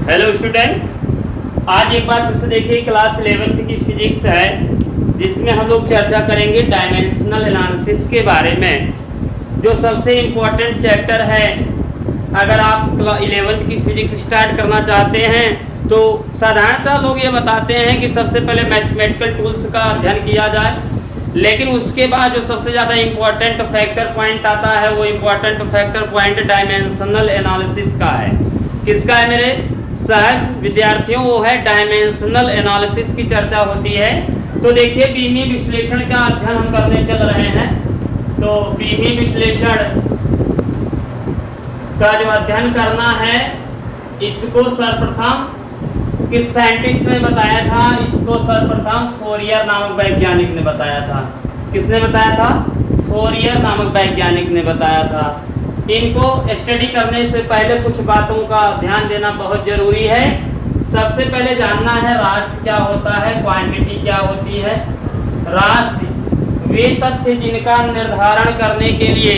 Hello student, आज एक बार फिर से देखिए क्लास 11th की फिजिक्स है जिसमें हम लोग चर्चा करेंगे डायमेंशनल एनालिसिस के बारे में, जो सबसे इम्पोर्टेंट चैप्टर है। अगर आप 11th की फिजिक्स स्टार्ट करना चाहते हैं तो साधारणतः लोग ये बताते हैं कि सबसे पहले मैथमेटिकल टूल्स का अध्ययन किया जाए, लेकिन उसके बाद जो सबसे ज़्यादा इम्पोर्टेंट फैक्टर पॉइंट आता है वो important factor point dimensional analysis का है। किसका है मेरे सहज विद्यार्थियों? वो है डायमेंशनल एनालिसिस की चर्चा होती है। तो देखिए बीमी विश्लेषण का अध्ययन हम करने चल रहे हैं। तो बीमी विश्लेषण का जो अध्ययन करना है इसको सर्वप्रथम किस साइंटिस्ट ने बताया था? इसको सर्वप्रथम फोरियर नामक वैज्ञानिक ने बताया था। किसने बताया था? फोरियर नामक वैज्ञानिक ने बताया था। इनको स्टडी करने से पहले कुछ बातों का ध्यान देना बहुत जरूरी है। सबसे पहले जानना है राशि क्या होता है, क्वांटिटी क्या होती है। राशि वे तथ्य जिनका निर्धारण करने के लिए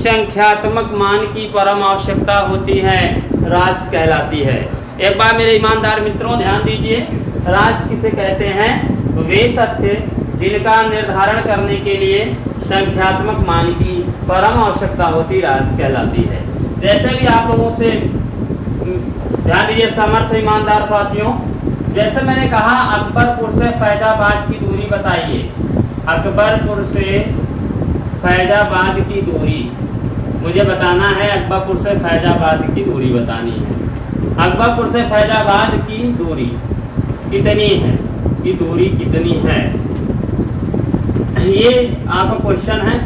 संख्यात्मक मान की परम आवश्यकता होती है, राशि कहलाती है। एक बार मेरे ईमानदार मित्रों ध्यान दीजिए, राशि किसे कहते हैं? वे तथ्य जिनका निर्धारण करने के लिए संख्यात्मक मान की परम आवश्यकता होती राशि कहलाती है। जैसे भी आप लोगों से ध्यान दीजिए समर्थ ईमानदार साथियों, जैसे मैंने कहा अकबरपुर से फैजाबाद की दूरी बताइए। अकबरपुर से फैजाबाद की दूरी मुझे बताना है। अकबरपुर से फैजाबाद की दूरी बतानी है। अकबरपुर से फैजाबाद की दूरी कितनी है? की दूरी कितनी है, ये आपका क्वेश्चन है।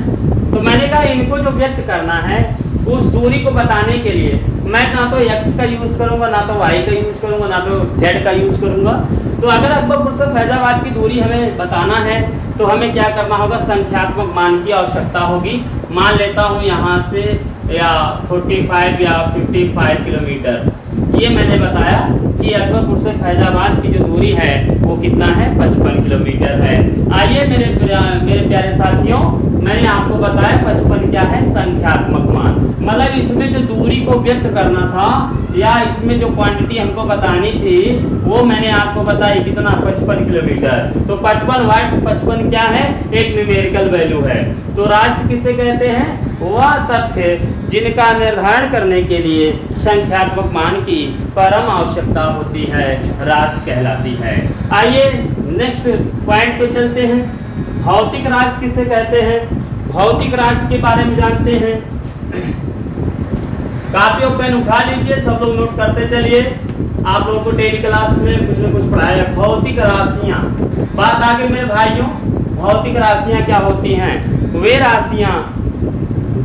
तो मैंने कहा इनको जो व्यक्त करना है उस दूरी को बताने के लिए मैं ना तो x का यूज करूंगा, ना तो y का यूज करूंगा, ना तो z का यूज करूंगा। तो अगर अकबरपुर से फैजाबाद की दूरी हमें बताना है तो हमें क्या करना होगा? संख्यात्मक मान की आवश्यकता होगी। मान लेता हूँ यहाँ से या 45 या 55 किलोमीटर। ये मैंने बताया कि अकबरपुर से फैजाबाद की जो दूरी है वो कितना है? 55 किलोमीटर है। आइए मेरे प्यारे साथियों, मैंने आपको बताया 55 क्या है? संख्यात्मक मान। मतलब इसमें जो दूरी को व्यक्त करना था या इसमें जो क्वांटिटी हमको बतानी थी वो मैंने आपको बताई कितना? 55 किलोमीटर। तो 55 वाट 55 क्या है? एक न्यूमेरिकल वैल्यू है। तो राशि किसे कहते हैं? वह तथ्य जिनका निर्धारण करने के लिए संख्यात्मक मान की परम आवश्यकता होती है, राशि कहलाती है। आइए नेक्स्ट पॉइंट पे चलते हैं। भौतिक राशि किसे कहते हैं? भौतिक राशि के बारे में जानते हैं। कॉपी और पेन उठा लीजिए, सब लोग नोट करते चलिए। आप लोगों को डेली क्लास में कुछ न कुछ पढ़ाया। भौतिक राशियां, बात आगे मेरे भाइयों, भौतिक राशियां क्या होती हैं? वे राशियां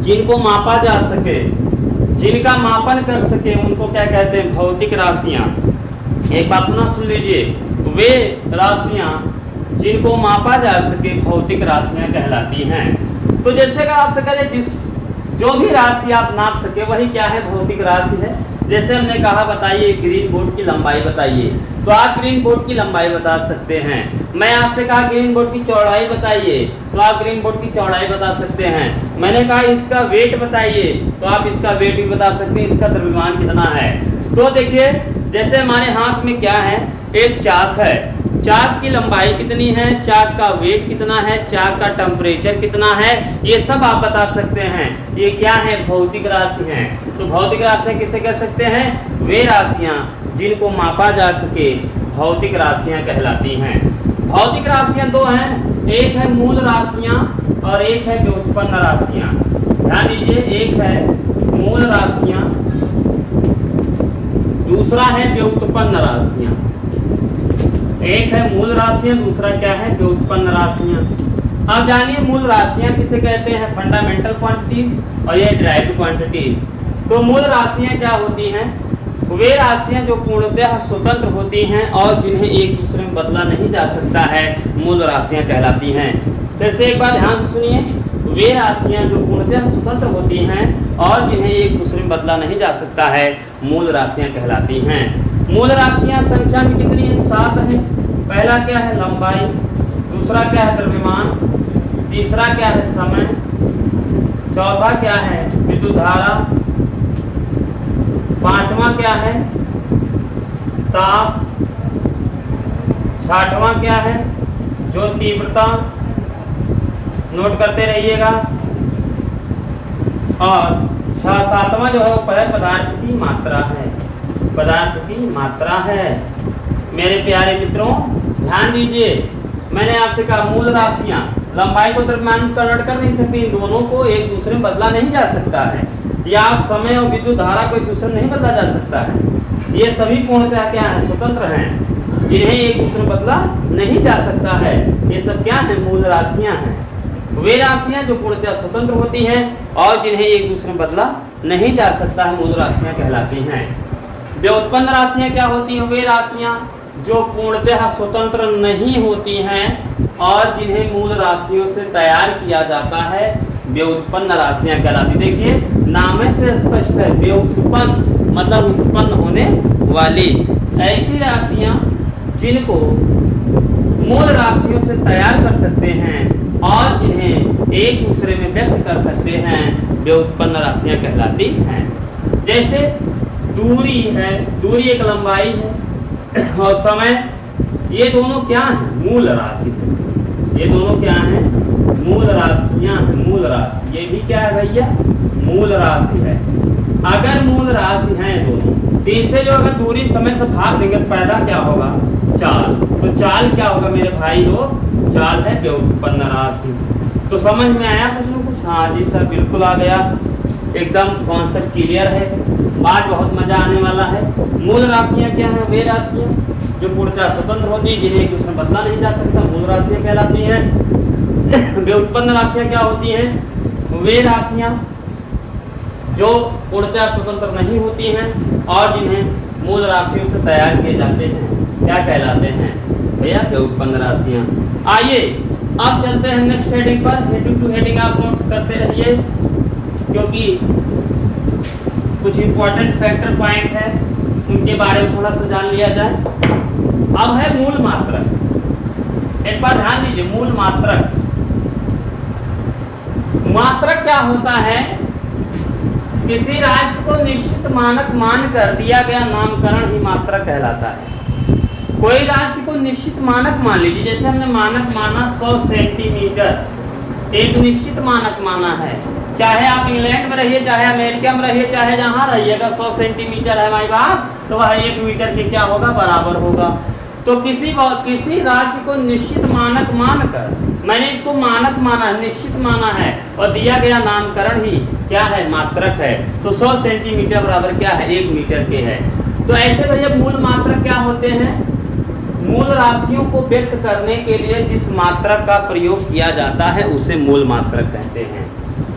जिनको मापा जा सके, जिनका मापन कर सके, उनको क्या कहते हैं? भौतिक राशियां। एक बात पुनः सुन लीजिए, वे राशियां जिनको मापा जा सके भौतिक राशियां कहलाती हैं। तो जैसे कि आपसे कहें जो भी राशि आप नाप सके वही क्या है? भौतिक राशि है। जैसे हमने कहा बताइए ग्रीन बोर्ड की लंबाई बताइए, तो आप ग्रीन बोर्ड की लंबाई बता सकते हैं। मैं आपसे कहा ग्रीन बोर्ड की चौड़ाई बताइए, तो आप ग्रीन बोर्ड की चौड़ाई बता सकते हैं। मैंने कहा इसका वेट बताइए, तो आप इसका वेट भी बता सकते हैं, इसका द्रव्यमान कितना है। तो देखिए जैसे हमारे हाथ में क्या है? एक चाक है। चाक की लंबाई कितनी है? चाक का वेट कितना है? चाक का टेम्परेचर कितना है? ये सब आप बता सकते हैं। ये क्या है? भौतिक राशि हैं। तो भौतिक राशियां किसे कह सकते हैं? वे राशियां जिनको मापा जा सके भौतिक राशियां कहलाती हैं। भौतिक राशियां दो हैं, एक है मूल राशियां और एक है व्युत्पन्न राशियां। ध्यान दीजिए, एक है मूल राशियां, दूसरा है व्युत्पन्न राशियां। एक है मूल राशियां, दूसरा क्या है? व्युत्पन्न राशियां। अब जानिए मूल राशियां किसे कहते हैं? फंडामेंटल क्वांटिटीज और ये डिराइव्ड क्वांटिटीज। तो मूल राशियां क्या होती हैं? वे राशियां जो पूर्णतः स्वतंत्र होती हैं और जिन्हें एक दूसरे में बदला नहीं जा सकता है, मूल राशियां कहलाती हैं। फिर से एक बार ध्यान से सुनिए, वे राशियां जो पूर्णतः स्वतंत्र होती हैं और जिन्हें एक दूसरे में बदला नहीं जा सकता है, मूल राशियां कहलाती हैं। मूल राशियां संख्या में कितनी है? 7 है। पहला क्या है? लंबाई। दूसरा क्या है? द्रव्यमान। तीसरा क्या है? समय। चौथा क्या है? विद्युत धारा। पांचवा क्या है? ताप। 60वां क्या है, जो तीव्रता, नोट करते रहिएगा। और 7वां जो है वो पदार्थ की मात्रा है, पदार्थ की मात्रा है। मेरे प्यारे मित्रों ध्यान दीजिए, मैंने आपसे कहा मूल राशियां लंबाई को द्रव्यमान में कन्वर्ट कर नहीं सकती, इन दोनों को एक दूसरे में बदला नहीं जा सकता है, या आप समय और विद्युत धारा को एक दूसरे में नहीं बदला जा सकता है। ये सभी पूर्णतः क्या है, स्वतंत्र हैं, जिन्हें एक दूसरे में बदला नहीं जा सकता है। ये सब क्या है, मूल राशियां हैं। वे राशियां जो पूर्णतः स्वतंत्र होती हैं और जिन्हें एक दूसरे में बदला नहीं जा सकता है, मूल राशियां कहलाती हैं। व्युत्पन्न राशियां क्या होती हैं, वे राशियां जो पूर्णतः स्वतंत्र नहीं होती हैं और जिन्हें मूल राशियों से तैयार किया जाता है, व्युत्पन्न राशियां कहलाती। देखिए नाम से स्पष्ट है, व्युत्पन्न मतलब उत्पन्न होने वाली। ऐसी राशियां जिनको मूल राशियों से तैयार कर सकते हैं और जिन्हें एक दूसरे में व्यक्त कर सकते हैं, व्युत्पन्न राशियां कहलाती हैं। जैसे दूरी है, दूरी एक लंबाई है और समय, ये दोनों क्या हैं, मूल राशि है। ये दोनों क्या हैं, मूल राशियां हैं, मूल राशि। ये भी क्या है भैया, मूल राशि है। अगर मूल राशि हैं दोनों, तो इसे जो अगर दूरी समय से भाग देंगे तो पैदा क्या होगा, चाल। तो चाल क्या होगा मेरे भाई लोग, चाल है व्युत्पन्न राशि। तो समझ में आया कुछ न कुछ? हाँ जी सर, बिल्कुल आ गया, एकदम कॉन्सेप्ट क्लियर है। आज बहुत मजा आने वाला है। मूल राशियां क्या हैं, वे राशियां जो पूर्णतः स्वतंत्र होती है, जिन्हें एक दूसरे में बदला नहीं जा सकता, मूल राशियां कहलाती हैं। व्युत्पन्न राशियां क्या होती हैं, वे राशियां जो पूर्णतः स्वतंत्र नहीं होती हैं और जिन्हें मूल राशियों से तैयार किए जाते हैं, क्या कहलाते हैं भैया, व्युत्पन्न राशियां। आइए अब चलते हैं नेक्स्ट हेडिंग पर। हेडिंग टू हेडिंग आप नोट करते रहिए, क्योंकि कुछ इंपॉर्टेंट फैक्टर पॉइंट है, उनके बारे में थोड़ा सा जान लिया जाए। अब है मूल मात्रक। एक बार ध्यान दीजिए, मूल मात्रक। मात्रक क्या होता है, किसी राशि को निश्चित मानक मानकर दिया गया नामकरण ही मात्रक कहलाता है। कोई राशि को निश्चित मानक मान लीजिए, जैसे हमने मानक माना 100 सेंटीमीटर, एक निश्चित मानक माना है। चाहे आप इंग्लैंड में रहिए, चाहे अमेरिका में रहिए, चाहे जहां रहिएगा, 100 सेंटीमीटर है भाई बाप, तो वह 1 मीटर के क्या होगा, बराबर होगा। तो किसी राशि को निश्चित मानक मानकर, मैंने इसको मानक माना, निश्चित माना है और दिया गया नामकरण ही क्या है, मात्रक है। तो 100 सेंटीमीटर बराबर क्या है, 1 मीटर के है। तो ऐसे भैया मूल मात्रक क्या होते हैं, मूल राशियों को व्यक्त करने के लिए जिस मात्रक का प्रयोग किया जाता है उसे मूल मात्रक कहते हैं।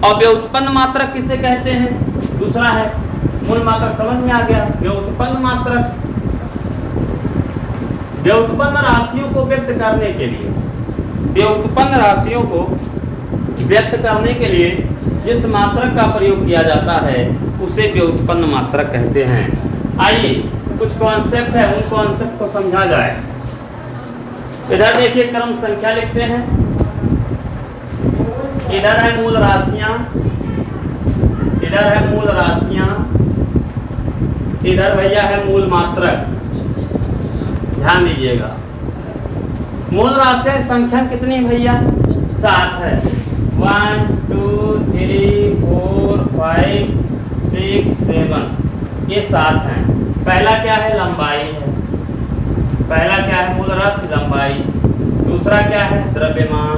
और व्युत्पन्न मात्रक किसे कहते हैं, दूसरा है। मूल मात्रक समझ में आ गया। व्युत्पन्न मात्रक, व्युत्पन्न राशियों को व्यक्त करने के लिए, व्युत्पन्न राशियों को व्यक्त करने के लिए जिस मात्रक का प्रयोग किया जाता है उसे व्युत्पन्न मात्रक कहते हैं। आइए कुछ कॉन्सेप्ट है, उन कॉन्सेप्ट को समझा जाए। इधर देखिए क्रम संख्या लिखते हैं, इधर है मूल राशियां, इधर है मूल राशियां, इधर भैया है मूल मात्रक। ध्यान दीजिएगा, मूल राशियां संख्या कितनी भैया, 7 है। 1 2 3 4 5 6 7, ये 7 हैं। पहला क्या है, लंबाई है। पहला क्या है, मूल राशि लंबाई। दूसरा क्या है, द्रव्यमान।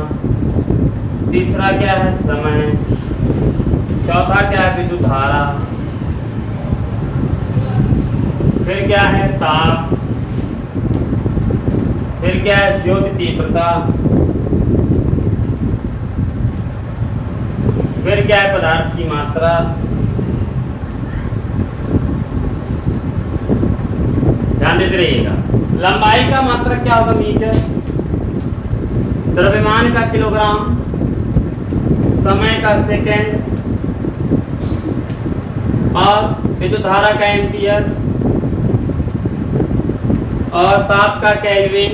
तीसरा क्या है, समय। चौथा क्या है, विद्युत धारा। फिर क्या है, ताप। फिर क्या है, ज्योति तीव्रता। फिर क्या है, पदार्थ की मात्रा। ध्यान देते रहिएगा। लंबाई का मात्रक क्या होगा, मीटर। द्रव्यमान का किलोग्राम। समय का सेकंड। और विद्युत धारा का एम्पियर। और ताप का केल्विन।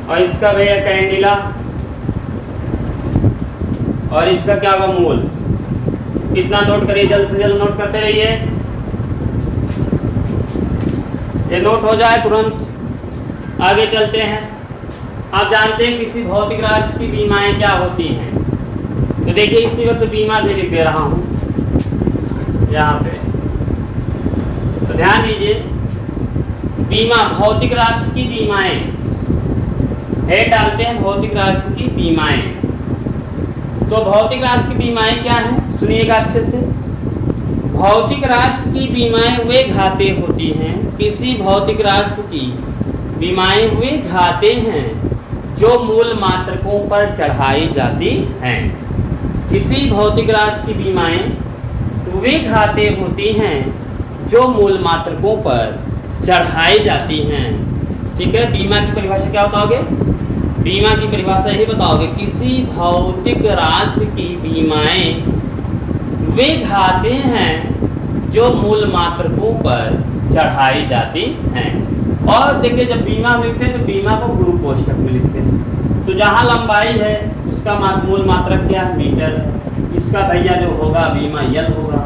और इसका भैया कैंडिला। और इसका क्या होगा, मोल। कितना नोट करिए, जल्द से जल्द नोट करते रहिए। ये नोट हो जाए तुरंत आगे चलते हैं। आप जानते हैं किसी भौतिक राशि की बीमाएं क्या होती हैं। तो देखिए इसी वक्त बीमा भी लिख दे रहा हूँ यहाँ पे, तो ध्यान दीजिए। बीमा भौतिक राशि की बीमाएं, है डालते हैं भौतिक राशि की बीमाएं। तो भौतिक राशि की बीमाएं क्या हैं, सुनिएगा अच्छे से। भौतिक राशि की बीमाएं वे घाते होती हैं, किसी भौतिक राशि की बीमाएं वे घाते हैं जो मूल मात्रकों पर चढ़ाई जाती हैं। किसी भौतिक राशि की बीमाएं वे घाते होती हैं जो मूल मात्रकों पर चढ़ाई जाती हैं। ठीक है, बीमा की परिभाषा क्या बताओगे? बीमा की परिभाषा यही बताओगे, किसी भौतिक राशि की बीमाएं वे घाते हैं जो मूल मात्रकों पर चढ़ाई जाती हैं। और देखिए जब बीमा लिखते हैं तो बीमा को गुरु कोष्ठक में लिखते हैं। तो जहाँ लंबाई है उसका मूल मात्रक क्या है, मीटर है। इसका भैया जो होगा बीमा यल होगा,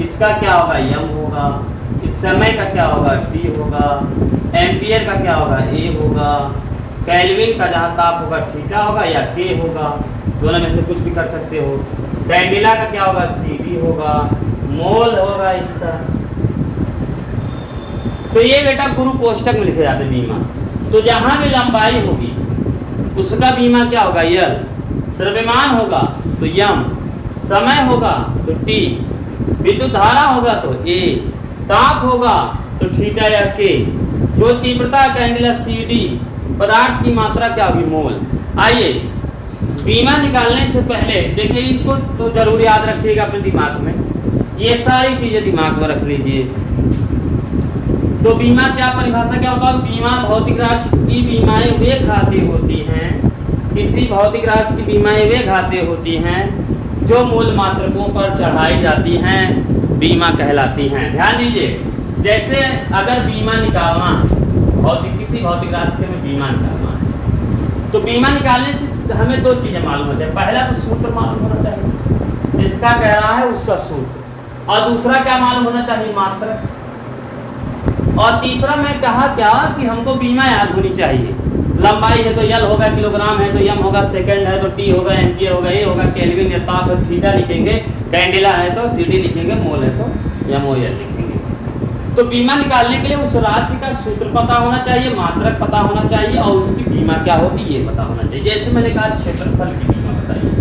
इसका क्या होगा, यम होगा। इस समय का क्या होगा, टी होगा। एम्पियर का क्या होगा, ए होगा। केल्विन का जहाँ ताप होगा थीटा होगा या के होगा, दोनों में से कुछ भी कर सकते हो। कैंडिला का क्या होगा, सी डी होगा। मोल होगा इसका। तो ये बेटा गुरु कोष्ठक में लिखे जाते बीमा। तो जहां भी लंबाई होगी उसका बीमा क्या होगा, यल। द्रव्यमान होगा तो यम, समय होगा तो टी, विद्युत धारा होगा तो ए, ताप होगा तो थीटा या के, जो तीव्रता कैंडिला सी डी, पदार्थ की मात्रा क्या होगी, मोल। आइए बीमा निकालने से पहले देखिए इनको तो जरूर याद रखिएगा अपने दिमाग में, ये सारी चीजें दिमाग में रख लीजिए। तो बीमा क्या परिभाषा क्या होता है, बीमा भौतिक राशि की बीमाएं वे घाते होती हैं, किसी भौतिक राशि की बीमाएं वे घाते होती हैं जो मूल मात्रकों पर चढ़ाई जाती हैं, बीमा कहलाती हैं। ध्यान दीजिए, जैसे अगर बीमा निकालना है भौतिक, किसी भौतिक राशि में बीमा निकालना है, तो बीमा निकालने से हमें दो चीजें मालूम हो जाए। पहला तो सूत्र मालूम होना चाहिए, जिसका कह रहा है उसका सूत्र, और दूसरा क्या मालूम होना चाहिए, मात्रक। और तीसरा मैं कहा क्या कि हमको बीमा याद होनी चाहिए। लंबाई है तो यल होगा, किलोग्राम है तो यम होगा, सेकंड है तो टी होगा, एम्पियर होगा, ए होगा, केल्विन या ताप है थीटा लिखेंगे, कैंडिला है तो सीडी लिखेंगे, मोल है तो यम ओ यल लिखेंगे। तो बीमा निकालने के लिए उस राशि का सूत्र पता होना चाहिए, मात्रक पता होना चाहिए, और उसकी बीमा क्या होती है ये पता होना चाहिए। जैसे मैंने कहा क्षेत्रफल की बीमा बताइए।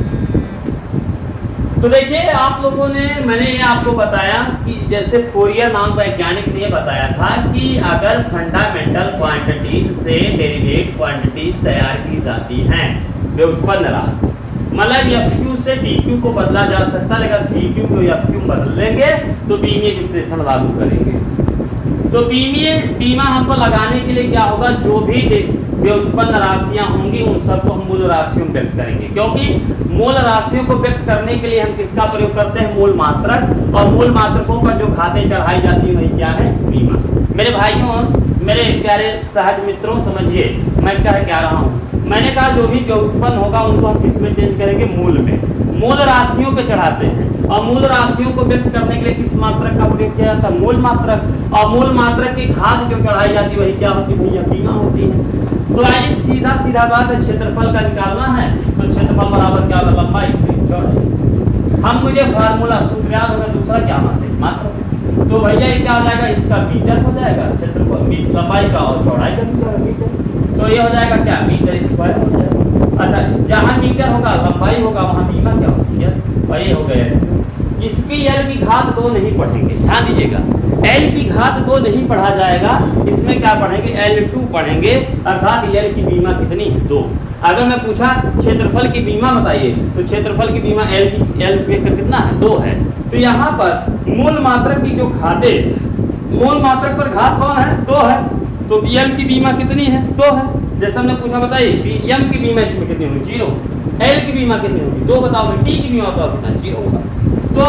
तो देखिए आप लोगों ने, मैंने ये आपको बताया कि जैसे फोरियर नामक वैज्ञानिक ने बताया था कि अगर फंडामेंटल क्वांटिटीज से डेरिवेट क्वांटिटीज तैयार की जाती हैं, व्युत्पन्न राशि, मतलब FQ से DQ को बदला जा सकता है, लेकिन DQ को FQ बदल लेंगे तो बीमीय विश्लेषण लागू करेंगे। तो बीमा हमको लगाने के लिए क्या होगा, जो भी व्युत्पन्न राशियां होंगी उन सबको हम मूल राशियों में व्यक्त करेंगे, क्योंकि मूल राशियों को व्यक्त करने के लिए हम किसका प्रयोग करते हैं, मूल मात्रक। और मूल मात्रकों पर जो घातें चढ़ाई जाती है वही क्या है, बीमा। मेरे भाइयों, मेरे प्यारे सहज मित्रों, समझिए मैं क्या रहा हूँ। मैंने कहा जो भी व्युत्पन्न होगा उनको हम किस में चेंज करेंगे, मूल में। मूल राशियों पे चढ़ाते हैं, और मूल राशियों को व्यक्त करने के लिए किस मात्रक का प्रयोग किया जाता है, मूल मात्रक। और मूल मात्रक की घात जो चढ़ाई जाती है वही क्या होती है, भैया बीमा होती है। तो आइए सीधा बात है, क्षेत्रफल का निकालना है तो क्षेत्रफल बराबर क्या होगा, लंबाई चौड़ाई। हम मुझे फार्मूला सूत्र याद होगा, दूसरा क्या मात्रक। तो भैया ये क्या हो जाएगा, इसका मीटर हो जाएगा, क्षेत्रफल लंबाई का और चौड़ाई का मीटर। तो ये हो जाएगा क्या, मीटर स्क्वायर हो जाएगा। अच्छा, जहाँ मीटर होगा लंबाई होगा वहाँ बीमा क्या होती है, और ये हो गया। इसकी यल की घात 2 नहीं पढ़ेंगे, ध्यान दीजिएगा, L की घात 2 नहीं पढ़ा जाएगा, इसमें क्या पढ़ेंगे, L2 पढ़ेंगे, अर्थात L की बीमा कितनी है, 2। अगर मैं पूछा क्षेत्रफल की बीमा बताइए, तो क्षेत्रफल की बीमा L वेक्टर कितना है, 2 है। तो यहाँ पर मूल मात्रक की जो घाते, मूल मात्रक पर घात कौन है, 2 है, तो L की बीमा कितनी है, 2 है। जैसे हमने पूछा बताइए M की बीमा इसमें कितनी होगी, 0। L की बीमा कितनी होगी, 2 बताओ। T की बीमा बताओ कितना, 0 होगा। तो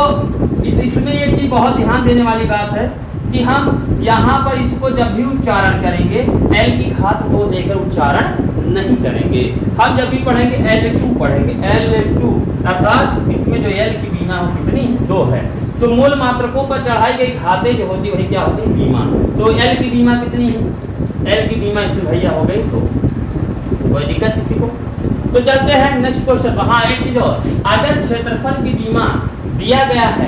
इसमें ये चीज बहुत ध्यान देने वाली बात है कि हम यहाँ पर इसको जब भी उच्चारण करेंगे L की घात 2 देकर उच्चारण नहीं करेंगे। हम जब भी पढ़ेंगे L2 पढ़ेंगे, L2 अर्थात इसमें जो L की बीमा हो कितनी है, 2 है। तो मूल मात्रकों पर चढ़ाई गई घातें जो होती है वही क्या होती है, बीमा। तो एल की बीमा कितनी है, एल की बीमा इसमें भैया हो गई, तो कोई दिक्कत किसी को। तो चलते हैं नेक्स्ट क्वेश्चन। हाँ एक चीज और, अगर क्षेत्रफल की बीमा दिया गया है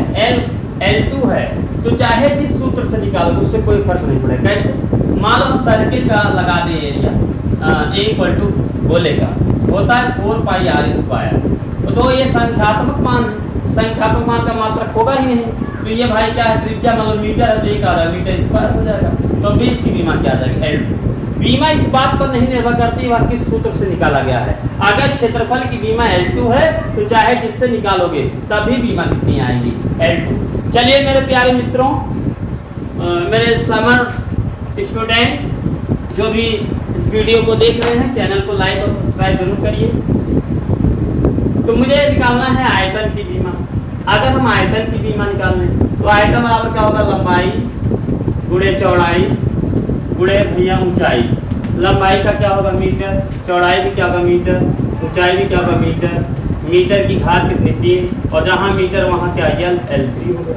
L2 है, तो चाहे जिस सूत्र से निकालो उससे कोई फर्क नहीं पड़ेगा। कैसे, मान लो सर्किल का लगा दे एरिया A = गोले का होता है 4πr², तो ये संख्यात्मक मान है, संख्यात्मक मान का मात्रक होगा ही नहीं, तो ये भाई क्या है, त्रिज्या मतलब मीटर है तो एक आधा मीटर स्क्वायर हो जाएगा, तो बेस की बीमा क्या आ जाएगी, L2। बीमा इस बात पर नहीं निर्भर करती वह किस सूत्र से निकाला गया है। अगर क्षेत्रफल की बीमा L2 है तो चाहे जिससे निकालोगे तभी बीमा कितनी आएगी, L2। चलिए मेरे प्यारे मित्रों, मेरे समर स्टूडेंट जो भी इस वीडियो को देख रहे हैं, चैनल को लाइक और सब्सक्राइब जरूर करिए। तो मुझे निकालना है आयतन की बीमा। अगर हम आयतन की बीमा निकाल लें तो आयतन बराबर क्या होगा, लंबाई गुणे चौड़ाई गुणे भैया ऊंचाई। लंबाई का क्या होगा मीटर, चौड़ाई भी क्या होगा मीटर, ऊंचाई भी क्या होगा मीटर, मीटर की घात कितनी 3, और जहाँ मीटर वहाँ क्या L3 होगा।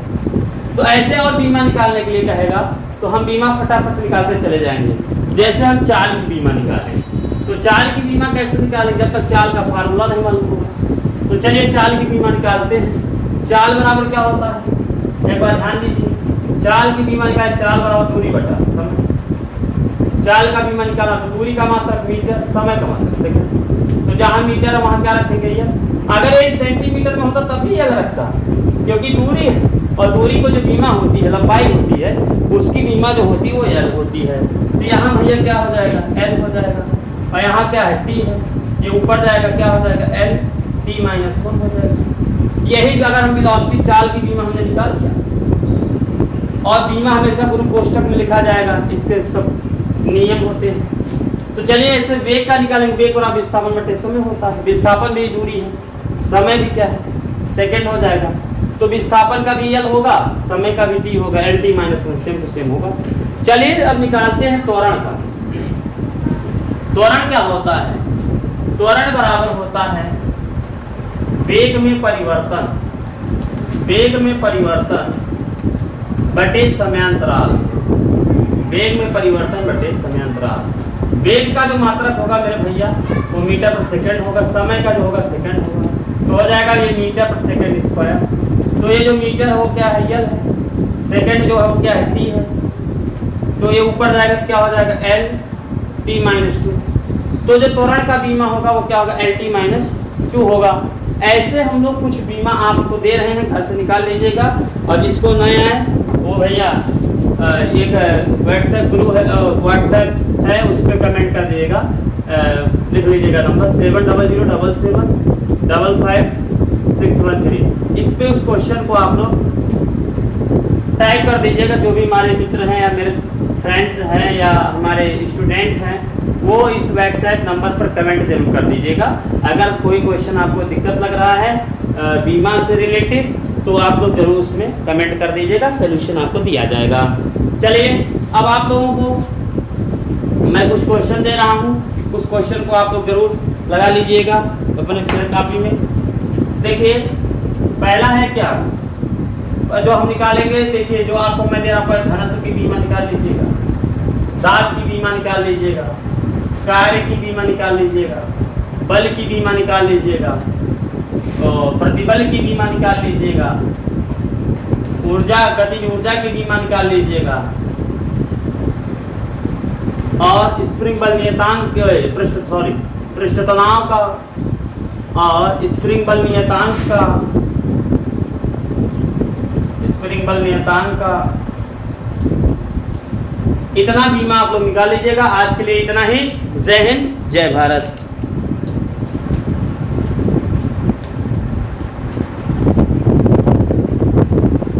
तो ऐसे और बीमा निकालने के लिए कहेगा तो हम बीमा फटाफट निकालते चले जाएंगे। जैसे हम चाल की बीमा निकालें, तो चाल की बीमा कैसे निकालेंगे, जब तक चाल का फार्मूला नहीं मालूम होगा। तो चलिए चाल की बीमा निकालते हैं। चाल बराबर क्या होता है, एक बार ध्यान दीजिए, चाल की बीमा निकाले, चाल बराबर दूरी बटा समय। चाल का बीमा निकाला तो दूरी का मात्रक मीटर, समय का मात्रक सेकंड। तो जहाँ मीटर है वहाँ क्या रखेंगे ये, अगर ये सेंटीमीटर में होता तब भी ये रखता, क्योंकि दूरी है और दूरी को जो बीमा होती है, लंबाई होती है, उसकी बीमा जो होती है वो L होती है। तो यहाँ भैया क्या हो जाएगा, L हो जाएगा, और यहाँ क्या है T है, ये ऊपर जाएगा क्या हो जाएगा L T-1 हो जाएगा। यही अगर हम वेलोसिटी चाल की बीमा हमने निकाल दिया, और बीमा हमेशा गुरु कोष्ठक में लिखा जाएगा, इसके सब नियम होते हैं। तो चलिए ऐसे वेग का निकालेंगे। वेग बराबर विस्थापन बटे समय होता है, विस्थापन भी दूरी है, समय भी क्या है सेकंड हो जाएगा। तो विस्थापन का भी L होगा, समय का भी T होगा, L-T-1 सेम टू सेम होगा। चलिए अब निकालते हैं त्वरण का। त्वरण क्या होता है, त्वरण बराबर होता है वेग में परिवर्तन, वेग में परिवर्तन बटे समयांतराल, वेग में परिवर्तन बटे समयांतराल। वेग का जो मात्रक होगा मेरे भैया वो मीटर पर सेकंड होगा, समय का जो होगा सेकंड होगा, तो हो जाएगा ये मीटर पर सेकंड स्क्वायर। तो ये जो मीटर हो क्या है L है, सेकंड जो है वो क्या है T है, तो ये ऊपर जाएगा तो क्या हो जाएगा L-T-2। तो जो त्वरण का बीमा होगा वो क्या होगा L-T-2 होगा। ऐसे हम लोग कुछ बीमा आपको दे रहे हैं, घर से निकाल लीजिएगा। और जिसको नया है वो भैया एक व्हाट्सएप ग्रुप है, व्हाट्सएप है, उस पर कमेंट कर दीजिएगा, लिख लीजिएगा नंबर 7007555613। इस पे उस क्वेश्चन को आप लोग टाइप कर दीजिएगा। जो भी हमारे मित्र हैं या मेरे फ्रेंड हैं या हमारे स्टूडेंट हैं वो इस व्हाट्सएप नंबर पर कमेंट जरूर कर दीजिएगा। अगर कोई क्वेश्चन आपको दिक्कत लग रहा है बीमा से रिलेटेड तो आप लोग जरूर उसमें कमेंट कर दीजिएगा, सोल्यूशन आपको दिया जाएगा। चलिए अब आप लोगों को मैं कुछ क्वेश्चन दे रहा हूँ, उस क्वेश्चन को आप लोग जरूर लगा लीजिएगा अपने फ्रेंड कॉपी में। देखिए पहला है क्या जो हम निकालेंगे, देखिए जो आपको मैं दे रहा हूँ, घनत्व की बीमा निकाल लीजिएगा, दाब की बीमा निकाल लीजिएगा, कार्य की बीमा निकाल लीजिएगा, बल की बीमा निकाल लीजिएगा, तो प्रतिबल की बीमा निकाल लीजिएगा, ऊर्जा गतिज ऊर्जा की बीमा निकाल लीजिएगा, और स्प्रिंग बल नियतांक पृष्ठ तनाव का और स्प्रिंग बल नियतांक का, स्प्रिंग बल नियतांक का इतना बीमा आप लोग निकाल लीजिएगा। आज के लिए इतना ही। जय हिंद जय भारत।